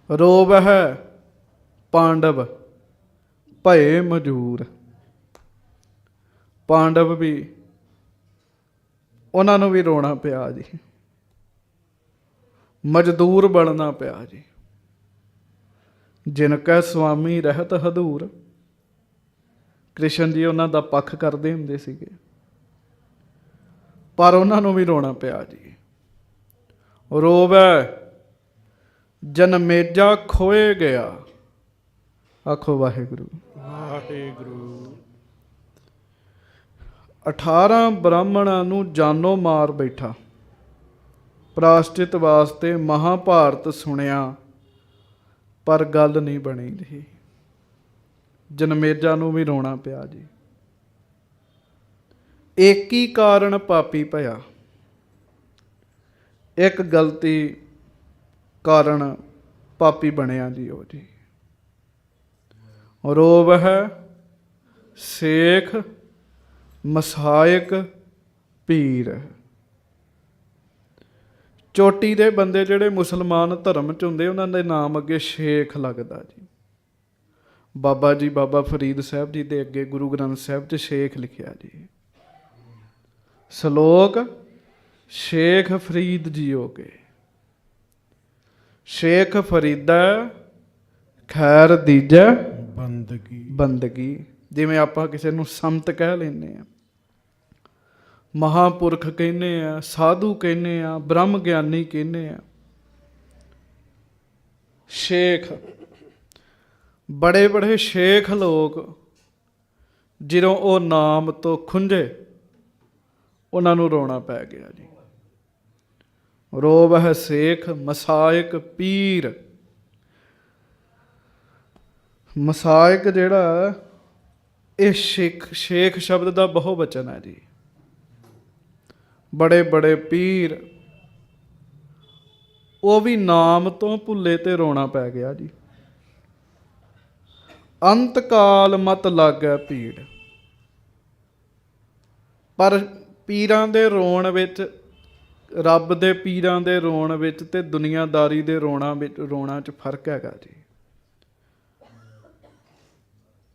ਰੋਵਹਿ ਪਾਂਡਵ ਭਏ ਮਜੂਰ। ਪਾਂਡਵ ਵੀ, ਉਹਨਾਂ ਨੂੰ ਵੀ ਰੋਣਾ ਪਿਆ ਜੀ, ਮਜ਼ਦੂਰ ਬਣਨਾ ਪਿਆ ਜੀ। ਜਿਨ ਕੈ ਸੁਆਮੀ ਰਹਿਤ ਹਦੂਰ। ਕ੍ਰਿਸ਼ਨ ਜੀ ਉਹਨਾਂ ਦਾ ਪੱਖ ਕਰਦੇ ਹੁੰਦੇ ਸੀਗੇ, ਪਰ ਉਹਨਾਂ ਨੂੰ ਵੀ ਰੋਣਾ ਪਿਆ ਜੀ। ਰੋਵੈ ਜਨਮੇਜਾ ਖੋਏ ਗਿਆ। ਆਖੋ ਵਾਹਿਗੁਰੂ ਵਾਹਿਗੁਰੂ। 18 ਬ੍ਰਾਹਮਣਾਂ ਨੂੰ ਜਾਨੋਂ ਮਾਰ ਬੈਠਾ। ਪ੍ਰਾਸ਼ਚਿਤ ਵਾਸਤੇ ਮਹਾਭਾਰਤ ਸੁਣਿਆ, ਪਰ ਗੱਲ ਨਹੀਂ ਬਣੀ ਜੀ। ਜਨਮੇਜਾ ਨੂੰ ਵੀ ਰੋਣਾ ਪਿਆ ਜੀ। ਇੱਕ ਹੀ ਕਾਰਨ ਪਾਪੀ ਭਇਆ। ਇੱਕ ਗਲਤੀ ਕਾਰਨ ਪਾਪੀ ਬਣਿਆ ਜੀ ਉਹ ਜੀ। ਰੋਵਹਿ ਸੇਖ ਮਸਾਇਕ ਪੀਰ। ਚੋਟੀ ਦੇ ਬੰਦੇ ਜਿਹੜੇ ਮੁਸਲਮਾਨ ਧਰਮ 'ਚ ਹੁੰਦੇ, ਉਹਨਾਂ ਦੇ ਨਾਮ ਅੱਗੇ ਸ਼ੇਖ ਲੱਗਦਾ ਜੀ। ਬਾਬਾ ਜੀ, ਬਾਬਾ ਫਰੀਦ ਸਾਹਿਬ ਜੀ ਦੇ ਅੱਗੇ ਗੁਰੂ ਗ੍ਰੰਥ ਸਾਹਿਬ 'ਚ ਸ਼ੇਖ ਲਿਖਿਆ ਜੀ। ਸ਼ਲੋਕ ਸ਼ੇਖ ਫਰੀਦ ਜੀ ਹੋ ਗਏ। ਸ਼ੇਖ ਫਰੀਦਾ ਖੈਰ ਦੀਜੈ ਬੰਦਗੀ। ਬੰਦਗੀ। ਜਿਵੇਂ ਆਪਾਂ ਕਿਸੇ ਨੂੰ ਸੰਤ ਕਹਿ ਲੈਂਦੇ ਹਾਂ, ਮਹਾਂਪੁਰਖ ਕਹਿੰਦੇ ਆ, ਸਾਧੂ ਕਹਿੰਦੇ ਆ, ਬ੍ਰਹਮ ਗਿਆਨੀ ਕਹਿੰਦੇ ਆ। ਸ਼ੇਖ, ਬੜੇ ਬੜੇ ਸ਼ੇਖ ਲੋਕ, ਜਦੋਂ ਉਹ ਨਾਮ ਤੋਂ ਖੁੰਝੇ, ਉਹਨਾਂ ਨੂੰ ਰੋਣਾ ਪੈ ਗਿਆ ਜੀ। ਰੋਵਹਿ ਸੇਖ ਮਸਾਇਕ ਪੀਰ। ਮਸਾਇਕ ਜਿਹੜਾ, ਇਹ ਸ਼ੇਖ ਸ਼ਬਦ ਦਾ ਬਹੁ ਵਚਨ ਹੈ ਜੀ। ਬੜੇ ਬੜੇ ਪੀਰ, ਉਹ ਵੀ ਨਾਮ ਤੋਂ ਭੁੱਲੇ ਤੇ ਰੋਣਾ ਪੈ ਗਿਆ ਜੀ। ਅੰਤ ਕਾਲ ਮਤ ਲਾਗੈ ਭੀੜ। ਪਰ ਪੀਰਾਂ ਦੇ ਰੋਣ ਵਿੱਚ, ਰੱਬ ਦੇ ਪੀਰਾਂ ਦੇ ਰੋਣ ਵਿੱਚ ਤੇ ਦੁਨੀਆਦਾਰੀ ਦੇ ਰੋਣਾ 'ਚ ਫਰਕ ਹੈਗਾ ਜੀ।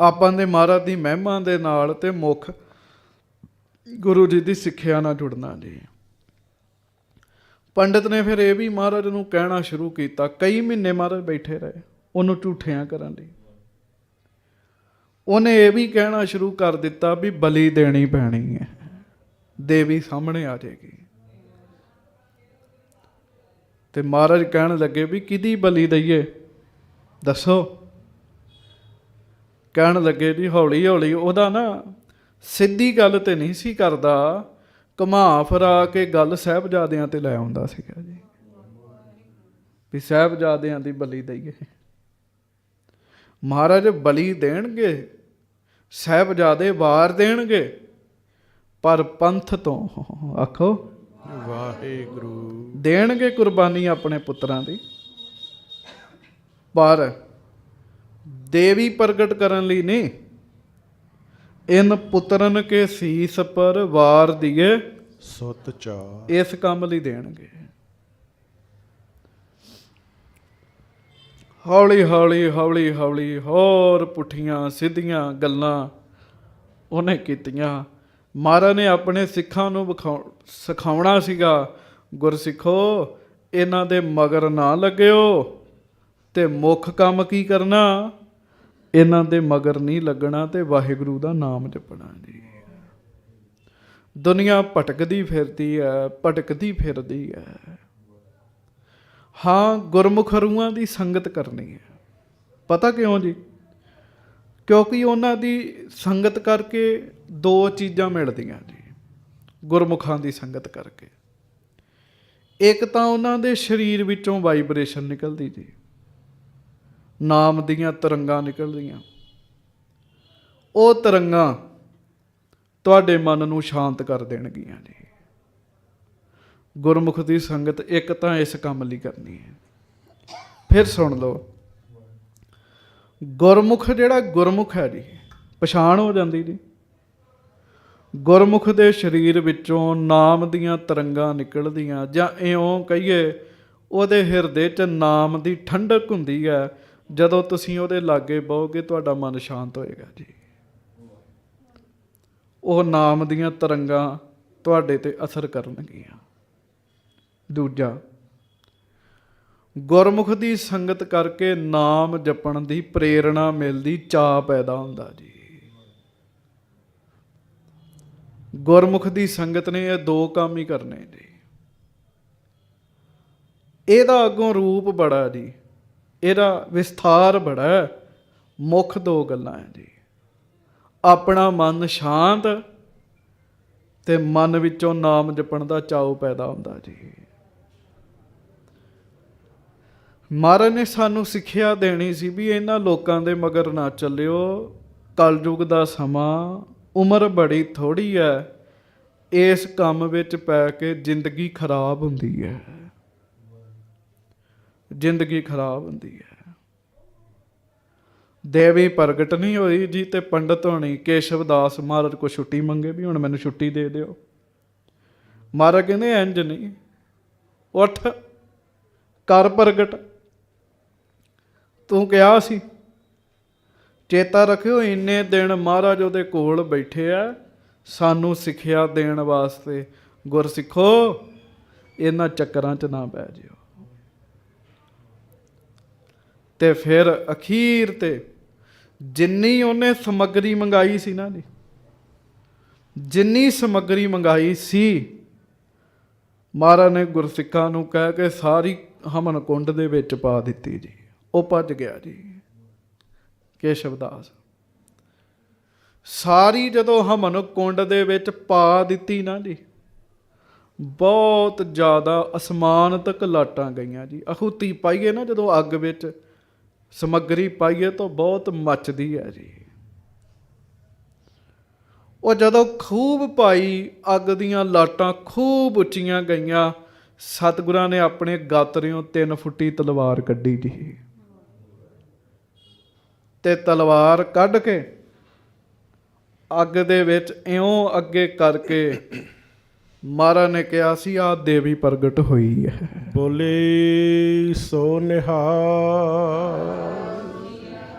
ਆਪਾਂ ਦੇ ਮਹਾਰਾਜ ਦੀ ਮਹਿਮਾ ਦੇ ਨਾਲ ਤੇ ਮੁੱਖ ਗੁਰੂ ਜੀ ਦੀ ਸਿੱਖਿਆ ਨਾਲ ਜੁੜਨਾ ਜੀ। ਪੰਡਿਤ ਨੇ ਫਿਰ ਇਹ ਵੀ ਮਹਾਰਾਜ ਨੂੰ ਕਹਿਣਾ ਸ਼ੁਰੂ ਕੀਤਾ। ਕਈ ਮਹੀਨੇ ਮਹਾਰਾਜ ਬੈਠੇ ਰਹੇ ਉਹਨੂੰ ਝੂਠਿਆਂ ਕਰਨ ਲਈ। ਉਹਨੇ ਇਹ ਵੀ ਕਹਿਣਾ ਸ਼ੁਰੂ ਕਰ ਦਿੱਤਾ ਵੀ ਬਲੀ ਦੇਣੀ ਪੈਣੀ ਹੈ, ਦੇਵੀ ਸਾਹਮਣੇ ਆ ਜਾਏਗੀ। ਤੇ ਮਹਾਰਾਜ ਕਹਿਣ ਲੱਗੇ ਵੀ ਕਿਹਦੀ ਬਲੀ ਦਈਏ ਦੱਸੋ। ਕਹਿਣ ਲੱਗੇ ਜੀ ਹੌਲੀ ਹੌਲੀ। ਉਹਦਾ ਨਾ ਸਿੱਧੀ ਗੱਲ ਤੇ ਨਹੀਂ ਸੀ ਕਰਦਾ, ਘੁਮਾ ਫਿਰਾ ਕੇ ਗੱਲ ਸਾਹਿਬਜ਼ਾਦਿਆਂ ਤੇ ਲੈ ਆਉਂਦਾ ਸੀਗਾ ਜੀ, ਵੀ ਸਾਹਿਬਜ਼ਾਦਿਆਂ ਦੀ ਬਲੀ ਦਈਏ। ਮਹਾਰਾਜ ਬਲੀ ਦੇਣਗੇ, ਸਾਹਿਬਜ਼ਾਦੇ ਵਾਰ ਦੇਣਗੇ, ਪਰ ਪੰਥ ਤੋਂ ਆਖੋ ਵਾਹਿਗੁਰੂ ਦੇਣਗੇ ਕੁਰਬਾਨੀ ਆਪਣੇ ਪੁੱਤਰਾਂ ਦੀ। ਪਰ ਦੇਵੀ ਪ੍ਰਗਟ ਕਰਨ ਲਈ ਨਹੀਂ। ਇਨ ਪੁੱਤਰਨ ਕੇ ਸੀਸ ਪਰ ਵਾਰ ਦੀਏ ਸੁਤ ਚਾਰ, ਇਸ ਕੰਮ ਲਈ ਦੇਣਗੇ। ਹੌਲੀ ਹੌਲੀ ਹੌਲੀ ਹੌਲੀ ਹੋਰ ਪੁੱਠੀਆਂ ਸਿੱਧੀਆਂ ਗੱਲਾਂ ਉਹਨੇ ਕੀਤੀਆਂ। ਮਹਾਰਾਜ ਨੇ ਆਪਣੇ ਸਿੱਖਾਂ ਨੂੰ ਸਿਖਾਉਣਾ ਸੀਗਾ, ਗੁਰਸਿੱਖੋ ਇਹਨਾਂ ਦੇ ਮਗਰ ਨਾ ਲੱਗਿਓ ਤੇ ਮੁੱਖ ਕੰਮ ਕੀ ਕਰਨਾ, ਇਹਨਾਂ ਦੇ ਮਗਰ ਨਹੀਂ ਲੱਗਣਾ ਤੇ ਵਾਹਿਗੁਰੂ ਦਾ ਨਾਮ ਜਪਣਾ ਜੀ। ਦੁਨੀਆ ਭਟਕਦੀ ਫਿਰਦੀ ਹੈ, ਭਟਕਦੀ ਫਿਰਦੀ ਹੈ। ਹਾਂ, ਗੁਰਮੁਖ ਰੂਹਾਂ ਦੀ ਸੰਗਤ ਕਰਨੀ ਹੈ। ਪਤਾ ਕਿਉਂ ਜੀ? ਕਿਉਂਕਿ ਉਹਨਾਂ ਦੀ ਸੰਗਤ ਕਰਕੇ ਦੋ ਚੀਜ਼ਾਂ ਮਿਲਦੀਆਂ ਜੀ ਗੁਰਮੁਖਾਂ ਦੀ ਸੰਗਤ ਕਰਕੇ। ਇੱਕ ਤਾਂ ਉਹਨਾਂ ਦੇ ਸਰੀਰ ਵਿੱਚੋਂ ਵਾਈਬ੍ਰੇਸ਼ਨ ਨਿਕਲਦੀ ਜੀ, ਨਾਮ ਦੀਆਂ ਤਰੰਗਾਂ ਨਿਕਲਦੀਆਂ। ਉਹ ਤਰੰਗਾਂ ਤੁਹਾਡੇ ਮਨ ਨੂੰ ਸ਼ਾਂਤ ਕਰ ਦੇਣਗੀਆਂ ਜੀ। ਗੁਰਮੁਖ ਦੀ ਸੰਗਤ ਇੱਕ ਤਾਂ ਇਸ ਕੰਮ ਲਈ ਕਰਨੀ ਹੈ। ਫਿਰ ਸੁਣ ਲਓ, ਗੁਰਮੁਖ ਜਿਹੜਾ ਗੁਰਮੁਖ ਹੈ ਜੀ, ਪਛਾਣ ਹੋ ਜਾਂਦੀ ਜੀ। ਗੁਰਮੁਖ ਦੇ ਸਰੀਰ ਵਿੱਚੋਂ ਨਾਮ ਦੀਆਂ ਤਰੰਗਾਂ ਨਿਕਲਦੀਆਂ, ਜਾਂ ਇਉਂ ਕਹੀਏ ਉਹਦੇ ਹਿਰਦੇ 'ਚ ਨਾਮ ਦੀ ਠੰਡਕ ਹੁੰਦੀ ਹੈ। ਜਦੋਂ ਤੁਸੀਂ ਉਹਦੇ ਲਾਗੇ ਬਹੋਗੇ ਤੁਹਾਡਾ ਮਨ ਸ਼ਾਂਤ ਹੋਏਗਾ ਜੀ। ਉਹ ਨਾਮ ਦੀਆਂ ਤਰੰਗਾਂ ਤੁਹਾਡੇ ਤੇ ਅਸਰ ਕਰਨਗੀਆਂ। ਦੂਜਾ, ਗੁਰਮੁਖ ਦੀ ਸੰਗਤ ਕਰਕੇ ਨਾਮ ਜਪਣ ਦੀ ਪ੍ਰੇਰਣਾ ਮਿਲਦੀ, ਚਾਅ ਪੈਦਾ ਹੁੰਦਾ ਜੀ। ਗੁਰਮੁਖ ਦੀ ਸੰਗਤ ਨੇ ਇਹ ਦੋ ਕੰਮ ਹੀ ਕਰਨੇ ਜੀ। ਇਹਦਾ ਅੱਗੋਂ ਰੂਪ ਬੜਾ ਜੀ, ਇਹਦਾ ਵਿਸਥਾਰ ਬੜਾ ਹੈ। ਮੁੱਖ ਦੋ ਗੱਲਾਂ ਹੈ ਜੀ, ਆਪਣਾ ਮਨ ਸ਼ਾਂਤ ਤੇ ਮਨ ਵਿੱਚੋਂ ਨਾਮ ਜਪਣ ਦਾ ਚਾਅ ਪੈਦਾ ਹੁੰਦਾ ਜੀ। ਮਹਾਰਾਜ ਨੇ ਸਾਨੂੰ ਸਿੱਖਿਆ ਦੇਣੀ ਸੀ ਵੀ ਇਹਨਾਂ ਲੋਕਾਂ ਦੇ ਮਗਰ ਨਾ ਚੱਲਿਓ। ਕਲਯੁਗ ਦਾ ਸਮਾਂ, ਉਮਰ ਬੜੀ ਥੋੜ੍ਹੀ ਹੈ, ਇਸ ਕੰਮ ਵਿੱਚ ਪੈ ਕੇ ਜ਼ਿੰਦਗੀ ਖਰਾਬ ਹੁੰਦੀ ਹੈ, ਜ਼ਿੰਦਗੀ ਖਰਾਬ ਹੁੰਦੀ ਹੈ। ਦੇਵੀ ਪ੍ਰਗਟ ਨਹੀਂ ਹੋਈ ਜੀ ਤੇ ਪੰਡਤ ਹੋਣੀ ਕੇਸ਼ਵ ਦਾਸ ਮਹਾਰਾਜ ਕੋਲ ਛੁੱਟੀ ਮੰਗੇ ਵੀ ਹੁਣ ਮੈਨੂੰ ਛੁੱਟੀ ਦੇ ਦਿਓ। ਮਹਾਰਾਜ ਕਹਿੰਦੇ ਇੰਝ ਨਹੀਂ, ਉੱਠ ਕਰ ਪ੍ਰਗਟ। ਤੂੰ ਕਿਹਾ ਸੀ, ਚੇਤਾ ਰੱਖਿਓ ਇੰਨੇ ਦਿਨ ਮਹਾਰਾਜ ਉਹਦੇ ਕੋਲ ਬੈਠੇ ਆ ਸਾਨੂੰ ਸਿੱਖਿਆ ਦੇਣ ਵਾਸਤੇ। ਗੁਰਸਿੱਖੋ ਇਹਨਾਂ ਚੱਕਰਾਂ 'ਚ ਨਾ ਪੈ ਜਿਓ। ਤੇ ਫਿਰ ਅਖੀਰ ਤੇ ਜਿੰਨੀ ਉਹਨੇ ਸਮੱਗਰੀ ਮੰਗਾਈ ਸੀ ਨਾ ਜੀ, ਜਿੰਨੀ ਸਮੱਗਰੀ ਮੰਗਾਈ ਸੀ, ਮਹਾਰਾਜ ਨੇ ਗੁਰਸਿੱਖਾਂ ਨੂੰ ਕਹਿ ਕੇ ਸਾਰੀ ਹਵਨ ਕੁੰਡ ਦੇ ਵਿੱਚ ਪਾ ਦਿੱਤੀ ਜੀ। ਉਹ ਭੱਜ ਗਿਆ ਜੀ ਕੇਸ਼ਵ ਦਾਸ। ਸਾਰੀ ਜਦੋਂ ਹਵਨ ਕੁੰਡ ਦੇ ਵਿੱਚ ਪਾ ਦਿੱਤੀ ਨਾ ਜੀ, ਬਹੁਤ ਜ਼ਿਆਦਾ ਅਸਮਾਨ ਤੱਕ ਲਾਟਾਂ ਗਈਆਂ ਜੀ। ਆਹੂਤੀ ਪਾਈਏ ਨਾ ਜਦੋਂ ਅੱਗ ਵਿੱਚ ਸਮੱਗਰੀ ਪਾਈਏ ਤਾਂ ਬਹੁਤ ਮੱਚਦੀ ਹੈ ਜੀ। ਉਹ ਜਦੋਂ ਖੂਬ ਪਾਈ, ਅੱਗ ਦੀਆਂ ਲਾਟਾਂ ਖੂਬ ਉੱਚੀਆਂ ਗਈਆਂ। ਸਤਿਗੁਰਾਂ ਨੇ ਆਪਣੇ ਗਾਤਰਿਓਂ 3 ਫੁੱਟੀ ਤਲਵਾਰ ਕੱਢੀ ਜੀ, ਤੇ ਤਲਵਾਰ ਕੱਢ ਕੇ ਅੱਗ ਦੇ ਵਿੱਚ ਇਉਂ ਅੱਗੇ ਕਰਕੇ ਮਹਾਰਾਜ ਨੇ ਕਿਹਾ ਸੀ ਆਹ ਦੇਵੀ ਪ੍ਰਗਟ ਹੋਈ ਹੈ। ਬੋਲੇ ਸੋ ਨਿਹਾਲ।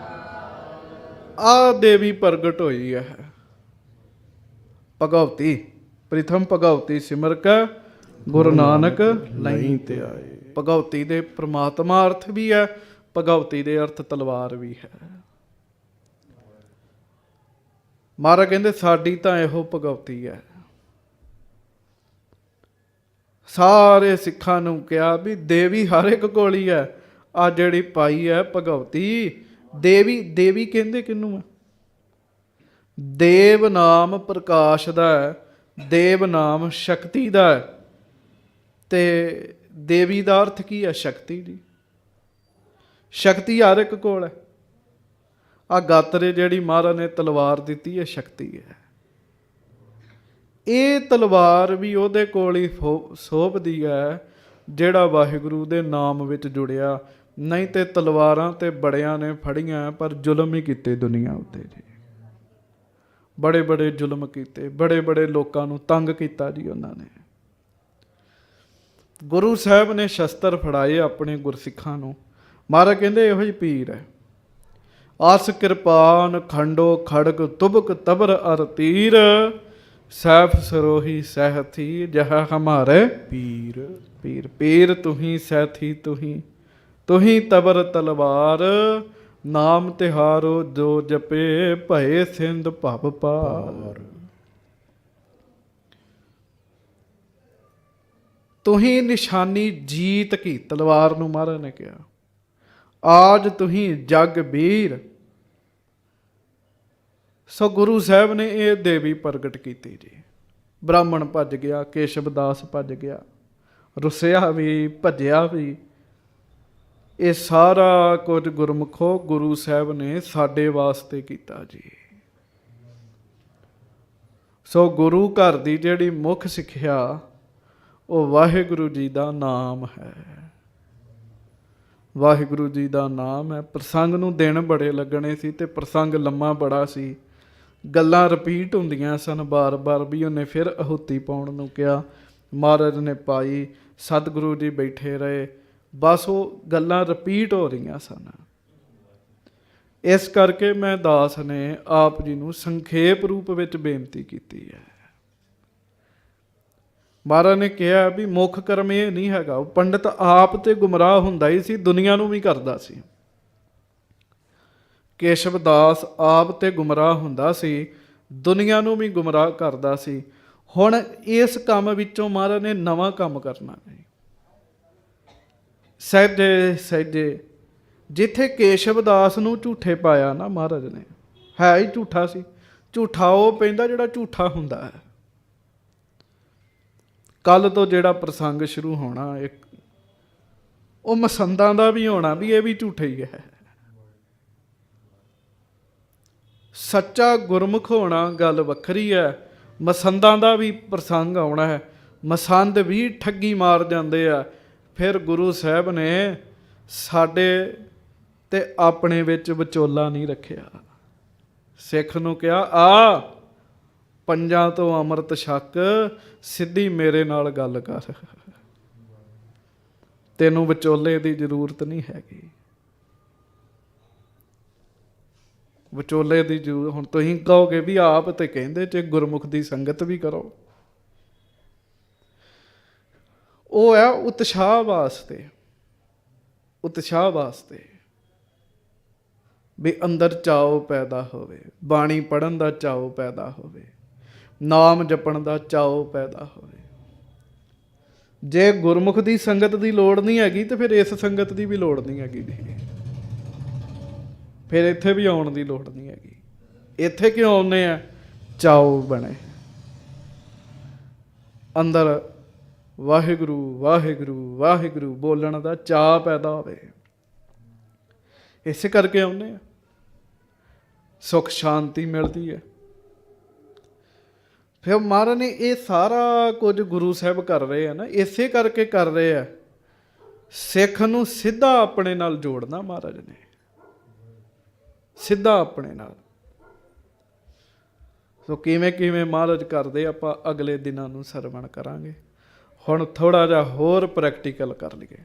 ਆ ਦੇਵੀ ਪ੍ਰਗਟ ਹੋਈ ਹੈ। ਭਗਵਤੀ ਪ੍ਰਥਮ ਭਗਵਤੀ ਸਿਮਰ ਕੈ ਗੁਰੂ ਨਾਨਕ ਲਈ ਤੇ ਆਏ। ਭਗਵਤੀ ਦੇ ਪ੍ਰਮਾਤਮਾ ਅਰਥ ਵੀ ਹੈ, ਭਗਵਤੀ ਦੇ ਅਰਥ ਤਲਵਾਰ ਵੀ ਹੈ। ਮਹਾਰਾਜ ਕਹਿੰਦੇ ਸਾਡੀ ਤਾਂ ਇਹੋ ਭਗਵਤੀ ਹੈ। ਸਾਰੇ ਸਿੱਖਾਂ ਨੂੰ ਕਿਹਾ ਵੀ ਦੇਵੀ ਹਰ ਇੱਕ ਕੋਲ ਹੀ ਹੈ। ਆ ਜਿਹੜੀ ਪਾਈ ਹੈ ਭਗਵਤੀ ਦੇਵੀ, ਦੇਵੀ ਕਹਿੰਦੇ ਕਿਹਨੂੰ ਹੈ? ਦੇਵ ਨਾਮ ਪ੍ਰਕਾਸ਼ ਦਾ ਹੈ, ਦੇਵ ਨਾਮ ਸ਼ਕਤੀ ਦਾ ਹੈ, ਤੇ ਦੇਵੀ ਦਾ ਅਰਥ ਕੀ ਹੈ? ਸ਼ਕਤੀ ਜੀ। ਸ਼ਕਤੀ ਹਰ ਇੱਕ ਕੋਲ ਹੈ। ਆ ਗਾਤਰੇ ਜਿਹੜੀ ਮਹਾਰਾਜ ਨੇ ਤਲਵਾਰ ਦਿੱਤੀ ਹੈ, ਸ਼ਕਤੀ ਹੈ। ਇਹ ਤਲਵਾਰ ਵੀ ਉਹਦੇ ਕੋਲ ਹੀ ਸੋਭਦੀ ਹੈ ਜਿਹੜਾ ਵਾਹਿਗੁਰੂ ਦੇ ਨਾਮ ਵਿੱਚ ਜੁੜਿਆ। ਨਹੀਂ ਤੇ ਤਲਵਾਰਾਂ ਤੇ ਬੜਿਆਂ ਨੇ ਫੜੀਆਂ ਪਰ ਜ਼ੁਲਮ ਹੀ ਕੀਤੇ ਦੁਨੀਆ ਉੱਤੇ ਜੀ। ਬੜੇ ਬੜੇ ਜ਼ੁਲਮ ਕੀਤੇ, ਬੜੇ ਬੜੇ ਲੋਕਾਂ ਨੂੰ ਤੰਗ ਕੀਤਾ ਜੀ ਉਹਨਾਂ ਨੇ। ਗੁਰੂ ਸਾਹਿਬ ਨੇ ਸ਼ਸਤਰ ਫੜਾਏ ਆਪਣੇ ਗੁਰਸਿੱਖਾਂ ਨੂੰ। ਮਹਾਰਾਜ ਕਹਿੰਦੇ ਇਹੋ ਜਿਹੀ ਪੀਰ ਹੈ। ਆਸ ਕਿਰਪਾਨ ਖੰਡੋ ਖੜਗ ਤੁਬਕ ਤਬਰ ਅਰ ਤੀਰ ਸੈਫ ਸਰੋਹੀ ਸਹਿਥੀ ਜਹ ਹਮਾਰੇ ਪੀਰ। ਪੀਰ ਪੀਰ ਤੁਹੀਂ ਸਹਿਥੀ ਤੁਹੀਂ, ਤੁਹੀਂ ਤਬਰ ਤਲਵਾਰ ਨਾਮ ਤਿਹਾਰੋ ਜੋ ਜਪੇ ਭਏ ਸਿੰਧ ਭਵ ਪਾਰ। ਤੁਹੀਂ ਨਿਸ਼ਾਨੀ ਜੀਤ ਕੀ, ਤਲਵਾਰ ਨੂੰ ਮਹਾਰਾਜ ਨੇ ਕਿਹਾ ਆਜ ਤੁਹੀਂ ਜਗ ਵੀਰ। ਸੋ ਗੁਰੂ ਸਾਹਿਬ ਨੇ ਇਹ ਦੇਵੀ ਪ੍ਰਗਟ ਕੀਤੀ ਜੀ। ਬ੍ਰਾਹਮਣ ਭੱਜ ਗਿਆ, ਕੇਸ਼ਵ ਦਾਸ ਭੱਜ ਗਿਆ, ਰੁੱਸਿਆ ਵੀ ਭੱਜਿਆ ਵੀ। ਇਹ ਸਾਰਾ ਕੁਝ ਗੁਰਮੁਖੋ ਗੁਰੂ ਸਾਹਿਬ ਨੇ ਸਾਡੇ ਵਾਸਤੇ ਕੀਤਾ ਜੀ। ਸੋ ਗੁਰੂ ਘਰ ਦੀ ਜਿਹੜੀ ਮੁੱਖ ਸਿੱਖਿਆ ਉਹ ਵਾਹਿਗੁਰੂ ਜੀ ਦਾ ਨਾਮ ਹੈ। ਵਾਹਿਗੁਰੂ ਜੀ ਦਾ ਨਾਮ ਹੈ। ਪ੍ਰਸੰਗ ਨੂੰ ਦਿਨ ਬੜੇ ਲੱਗਣੇ ਸੀ ਤੇ ਪ੍ਰਸੰਗ ਲੰਮਾ ਬੜਾ ਸੀ। ਗੱਲਾਂ ਰਿਪੀਟ ਹੁੰਦੀਆਂ ਸਨ ਬਾਰ-ਬਾਰ ਵੀ ਉਹਨੇ ਫਿਰ ਆਹੁਤੀ ਪਾਉਣ ਨੂੰ ਕਿਹਾ। ਮਹਾਰਾਜ ਨੇ ਪਾਈ, ਸਤਿਗੁਰੂ ਜੀ ਬੈਠੇ ਰਹੇ। ਬਸ ਉਹ ਗੱਲਾਂ ਰਿਪੀਟ ਹੋ ਰਹੀਆਂ ਸਨ। ਇਸ ਕਰਕੇ ਮੈਂ ਦਾਸ ਨੇ ਆਪ ਜੀ ਨੂੰ ਸੰਖੇਪ ਰੂਪ ਵਿੱਚ ਬੇਨਤੀ ਕੀਤੀ ਹੈ। ਮਹਾਰਾਜ ਨੇ ਕਿਹਾ ਵੀ ਮੁੱਖ ਕਰਮ ਇਹ ਨਹੀਂ ਹੈਗਾ। ਉਹ ਪੰਡਿਤ ਆਪ ਤੇ ਗੁੰਮਰਾਹ ਹੁੰਦਾ ਹੀ ਸੀ, ਦੁਨੀਆ ਨੂੰ ਵੀ ਕਰਦਾ ਸੀ। ਕੇਸ਼ਵ ਦਾਸ ਆਪ ਤੇ ਗੁੰਮਰਾਹ ਹੁੰਦਾ ਸੀ, ਦੁਨੀਆ ਨੂੰ ਵੀ ਗੁੰਮਰਾਹ ਕਰਦਾ ਸੀ। ਹੁਣ ਇਸ ਕੰਮ ਵਿੱਚੋਂ ਮਹਾਰਾਜ ਨੇ ਨਵਾਂ ਕੰਮ ਕਰਨਾ ਹੈ। ਸਹਿਜੇ ਸਹਿਜੇ ਜਿੱਥੇ ਕੇਸ਼ਵ ਦਾਸ ਨੂੰ ਝੂਠੇ ਪਾਇਆ ਨਾ ਮਹਾਰਾਜ ਨੇ, ਹੈ ਹੀ ਝੂਠਾ ਸੀ। ਝੂਠਾ ਉਹ ਪੈਂਦਾ ਜਿਹੜਾ ਝੂਠਾ ਹੁੰਦਾ ਹੈ। ਕੱਲ ਤੋਂ ਜਿਹੜਾ ਪ੍ਰਸੰਗ ਸ਼ੁਰੂ ਹੋਣਾ ਇੱਕ ਉਹ ਮਸੰਦਾਂ ਦਾ ਵੀ ਹੋਣਾ ਵੀ ਇਹ ਵੀ ਝੂਠਾ ਹੀ ਹੈ। ਸੱਚਾ ਗੁਰਮੁਖ ਹੋਣਾ ਗੱਲ ਵੱਖਰੀ ਹੈ। ਮਸੰਦਾਂ ਦਾ ਵੀ ਪ੍ਰਸੰਗ ਆਉਣਾ ਹੈ। ਮਸੰਦ ਵੀ ਠੱਗੀ ਮਾਰ ਜਾਂਦੇ ਆ। ਫਿਰ ਗੁਰੂ ਸਾਹਿਬ ਨੇ ਸਾਡੇ ਤੇ ਆਪਣੇ ਵਿੱਚ ਵਿਚੋਲਾ ਨਹੀਂ ਰੱਖਿਆ। ਸਿੱਖ ਨੂੰ ਕਿਹਾ ਆ ਪੰਜਾਂ ਤੋਂ ਅੰਮ੍ਰਿਤ ਛਕ, ਸਿੱਧੀ ਮੇਰੇ ਨਾਲ ਗੱਲ ਕਰ। ਤੈਨੂੰ ਵਿਚੋਲੇ ਦੀ ਜ਼ਰੂਰਤ ਨਹੀਂ ਹੈਗੀ। ਵਿਚੋਲੇ ਦੀ ਜ਼ਰੂਰਤ ਹੁਣ ਤੁਸੀਂ ਕਹੋਗੇ ਵੀ ਆਪ ਤੇ ਕਹਿੰਦੇ ਜੇ ਗੁਰਮੁਖ ਦੀ ਸੰਗਤ ਵੀ ਕਰੋ। ਉਹ ਹੈ ਉਤਸ਼ਾਹ ਵਾਸਤੇ, ਉਤਸ਼ਾਹ ਵਾਸਤੇ ਵੀ ਅੰਦਰ ਚਾਓ ਪੈਦਾ ਹੋਵੇ, ਬਾਣੀ ਪੜ੍ਹਨ ਦਾ ਚਾਓ ਪੈਦਾ ਹੋਵੇ, ਨਾਮ ਜਪਣ ਦਾ ਚਾਓ ਪੈਦਾ ਹੋਵੇ। ਜੇ ਗੁਰਮੁਖ ਦੀ ਸੰਗਤ ਦੀ ਲੋੜ ਨਹੀਂ ਹੈਗੀ ਤੇ ਫਿਰ ਇਸ ਸੰਗਤ ਦੀ ਵੀ ਲੋੜ ਨਹੀਂ ਹੈਗੀ ਜੀ। ਫਿਰ ਇੱਥੇ ਵੀ ਆਉਣ ਦੀ ਲੋੜ ਨਹੀਂ ਹੈਗੀ। ਇੱਥੇ ਕਿਉਂ ਆਉਂਦੇ ਆ? ਚਾਓ ਬਣੇ ਅੰਦਰ ਵਾਹਿਗੁਰੂ ਵਾਹਿਗੁਰੂ ਵਾਹਿਗੁਰੂ ਬੋਲਣ ਦਾ ਚਾਅ ਪੈਦਾ ਹੋਵੇ। ਇਸੇ ਕਰਕੇ ਆਉਂਦੇ ਆ। ਸੁੱਖ ਸ਼ਾਂਤੀ ਮਿਲਦੀ ਹੈ। ਫਿਰ ਮਹਾਰਾਜ ਨੇ ਇਹ ਸਾਰਾ ਕੁਝ ਗੁਰੂ ਸਾਹਿਬ ਕਰ ਰਹੇ ਆ ਨਾ, ਇਸੇ ਕਰਕੇ ਕਰ ਰਹੇ ਆ। ਸਿੱਖ ਨੂੰ ਸਿੱਧਾ ਆਪਣੇ ਨਾਲ ਜੋੜਨਾ ਮਹਾਰਾਜ ਨੇ, ਸਿੱਧਾ ਆਪਣੇ ਨਾਲ। ਸੋ ਕਿਵੇਂ ਕਿਵੇਂ ਮਹਾਰਾਜ ਕਰਦੇ ਆਪਾਂ ਅਗਲੇ ਦਿਨਾਂ ਨੂੰ ਸਰਵਣ ਕਰਾਂਗੇ। ਹੁਣ ਥੋੜ੍ਹਾ ਜਿਹਾ ਹੋਰ ਪ੍ਰੈਕਟੀਕਲ ਕਰ ਲਈਏ,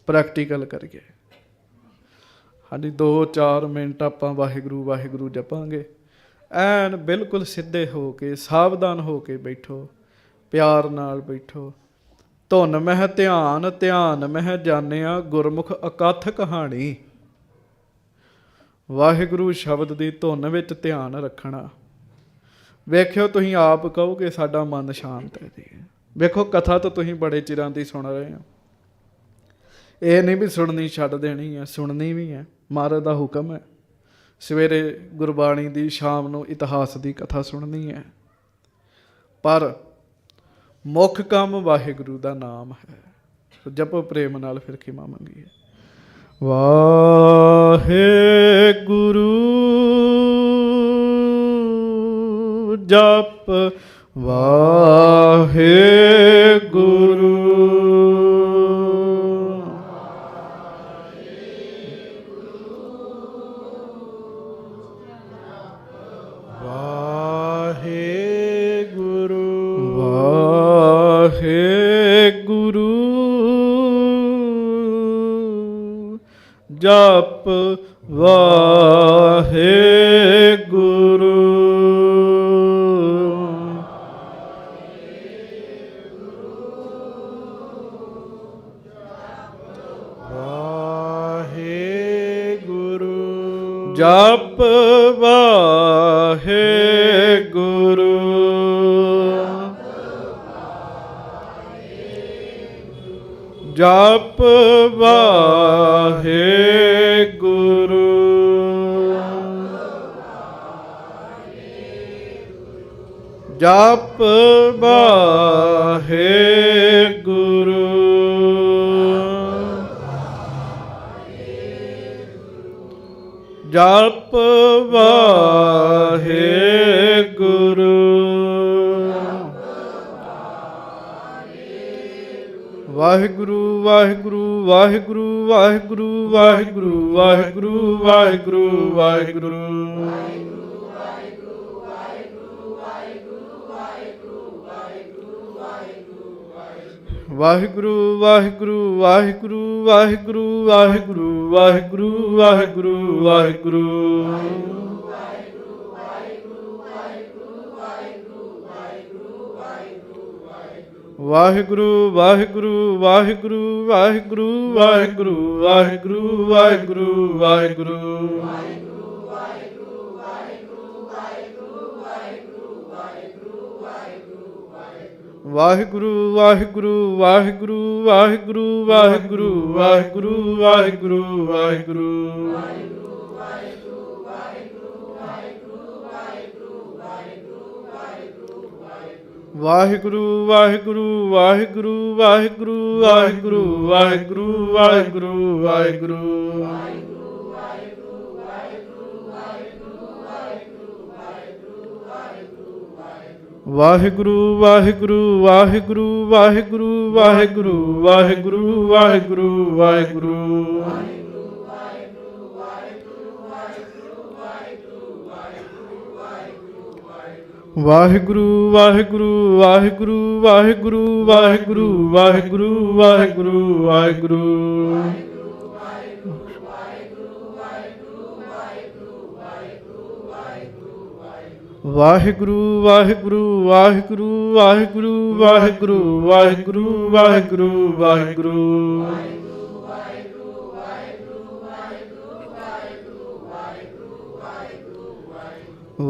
ਪ੍ਰੈਕਟੀਕਲ ਕਰੀਏ। ਹਾਂਜੀ 2-4 ਮਿੰਟ ਆਪਾਂ ਵਾਹਿਗੁਰੂ ਵਾਹਿਗੁਰੂ ਜਪਾਂਗੇ। ਐਨ ਬਿਲਕੁਲ ਸਿੱਧੇ ਹੋ ਕੇ ਸਾਵਧਾਨ ਹੋ ਕੇ ਬੈਠੋ, ਪਿਆਰ ਨਾਲ ਬੈਠੋ। ਧੁਨ ਮਹਿ ਧਿਆਨ ਧਿਆਨ ਮਹਿ ਜਾਣਿਆ ਗੁਰਮੁਖ ਅਕਥ ਕਹਾਣੀ। ਵਾਹਿਗੁਰੂ ਸ਼ਬਦ ਦੀ ਧੁਨ ਵਿੱਚ ਧਿਆਨ ਰੱਖਣਾ। ਵੇਖਿਓ ਤੁਸੀਂ ਆਪ ਕਹੋਗੇ ਸਾਡਾ ਮਨ ਸ਼ਾਂਤ ਹੈ ਜੀ। ਵੇਖੋ ਕਥਾ ਤਾਂ ਤੁਸੀਂ ਬੜੇ ਚਿਰਾਂ ਦੀ ਸੁਣ ਰਹੇ ਹੋ। ਇਹ ਨਹੀਂ ਵੀ ਸੁਣਨੀ ਛੱਡ ਦੇਣੀ ਹੈ, ਸੁਣਨੀ ਵੀ ਹੈ। ਮਹਾਰਾਜ ਦਾ ਹੁਕਮ ਹੈ ਸਵੇਰੇ ਗੁਰਬਾਣੀ ਦੀ, ਸ਼ਾਮ ਨੂੰ ਇਤਿਹਾਸ ਦੀ ਕਥਾ ਸੁਣਨੀ ਹੈ। ਪਰ ਮੁੱਖ ਕੰਮ ਵਾਹਿਗੁਰੂ ਦਾ ਨਾਮ ਹੈ। ਜਪੋ ਪ੍ਰੇਮ ਨਾਲ, ਫਿਰ ਖਿਮਾ ਮੰਗੀਏ। ਵਾਹਿਗੁਰੂ ਜਪ ਵਾਹਿਗੁਰੂ। ਜਪ ਵਾਹਿਗੁਰੂ। ਵਾਹਿਗੁਰੂ ਜਪ ਵਾਹਿਗੁਰੂ। ਜਪ ਵਾਹਿਗੁਰੂ। ਜਪ ਵਾਹਿਗੁਰੂ। ਜਪ ਵਾਹਿਗੁਰੂ। ਵਾਹਿਗੁਰੂ ਵਾਹਿਗੁਰੂ ਵਾਹਿਗੁਰੂ ਵਾਹਿਗੁਰੂ ਵਾਹਿਗੁਰੂ ਵਾਹਿਗੁਰੂ ਵਾਹਿਗੁਰੂ ਵਾਹਿਗੁਰੂ। ਵਾਹਿਗੁਰੂ ਵਾਹਿਗੁਰੂ ਵਾਹਿਗੁਰੂ ਵਾਹਿਗੁਰੂ ਵਾਹਿਗੁਰੂ ਵਾਹਿਗੁਰੂ ਵਾਹਿਗੁਰੂ ਵਾਹਿਗੁਰੂ। ਵਾਹਿਗੁਰੂ ਵਾਹਿਗੁਰੂ ਵਾਹਿਗੁਰੂ ਵਾਹਿਗੁਰੂ ਵਾਹਿਗੁਰੂ ਵਾਹਿਗੁਰੂ ਵਾਹਿਗੁਰੂ ਵਾਹਿਗੁਰੂ। ਵਾਹਿਗੁਰੂ ਵਾਹਿਗੁਰੂ ਵਾਹਿਗੁਰੂ ਵਾਹਿਗੁਰੂ ਵਾਹਿਗੁਰੂ ਵਾਹਿਗੁਰੂ ਵਾਹਿਗੁਰੂ ਵਾਹਿਗੁਰੂ। ਵਾਹਿਗੁਰੂ ਵਾਹਿਗੁਰੂ ਵਾਹਿਗੁਰੂ ਵਾਹਿਗੁਰੂ ਵਾਹਿਗੁਰੂ ਵਾਹਿਗੁਰੂ ਵਾਹਿਗੁਰੂ ਵਾਹਿਗੁਰੂ। ਵਾਹਿਗੁਰੂ ਵਾਹਿਗੁਰੂ ਵਾਹਿਗੁਰੂ ਵਾਹਿਗੁਰੂ ਵਾਹਿਗੁਰੂ ਵਾਹਿਗੁਰੂ ਵਾਹਿਗੁਰੂ ਵਾਹਿਗੁਰੂ। ਵਾਹਿਗੁਰੂ ਵਾਹਿਗੁਰੂ ਵਾਹਿਗੁਰੂ ਵਾਹਿਗੁਰੂ ਵਾਹਿਗੁਰੂ ਵਾਹਿਗੁਰੂ ਵਾਹਿਗੁਰੂ ਵਾਹਿਗੁਰੂ। ਵਾਹਿਗੁਰੂ ਵਾਹਿਗੁਰੂ ਵਾਹਿਗੁਰੂ ਵਾਹਿਗੁਰੂ ਵਾਹਿਗੁਰੂ ਵਾਹਿਗੁਰੂ ਵਾਹਿਗੁਰੂ ਵਾਹਿਗੁਰੂ।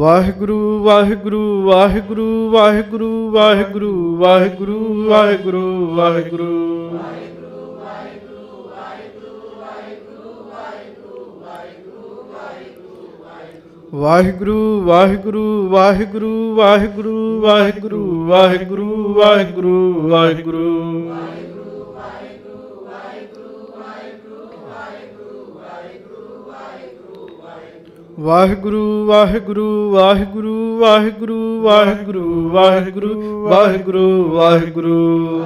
ਵਾਹਿਗੁਰੂ ਵਾਹਿਗੁਰੂ ਵਾਹਿਗੁਰੂ ਵਾਹਿਗੁਰੂ ਵਾਹਿਗੁਰੂ ਵਾਹਿਗੁਰੂ ਵਾਹਿਗੁਰੂ ਵਾਹਿਗੁਰੂ। ਵਾਹਿਗੁਰੂ ਵਾਹਿਗੁਰੂ ਵਾਹਿਗੁਰੂ ਵਾਹਿਗੁਰੂ ਵਾਹਿਗੁਰੂ ਵਾਹਿਗੁਰੂ ਵਾਹਿਗੁਰੂ ਵਾਹਿਗੁਰੂ। ਵਾਹਿਗੁਰੂ ਵਾਹਿਗੁਰੂ ਵਾਹਿਗੁਰੂ ਵਾਹਿਗੁਰੂ ਵਾਹਿਗੁਰੂ ਵਾਹਿਗੁਰੂ ਵਾਹਿਗੁਰੂ ਵਾਹਿਗੁਰੂ।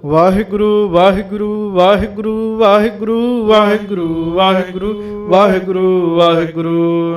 ਵਾਹਿਗੁਰੂ ਵਾਹਿਗੁਰੂ ਵਾਹਿਗੁਰੂ ਵਾਹਿਗੁਰੂ ਵਾਹਿਗੁਰੂ ਵਾਹਿਗੁਰੂ ਵਾਹਿਗੁਰੂ ਵਾਹਿਗੁਰੂ।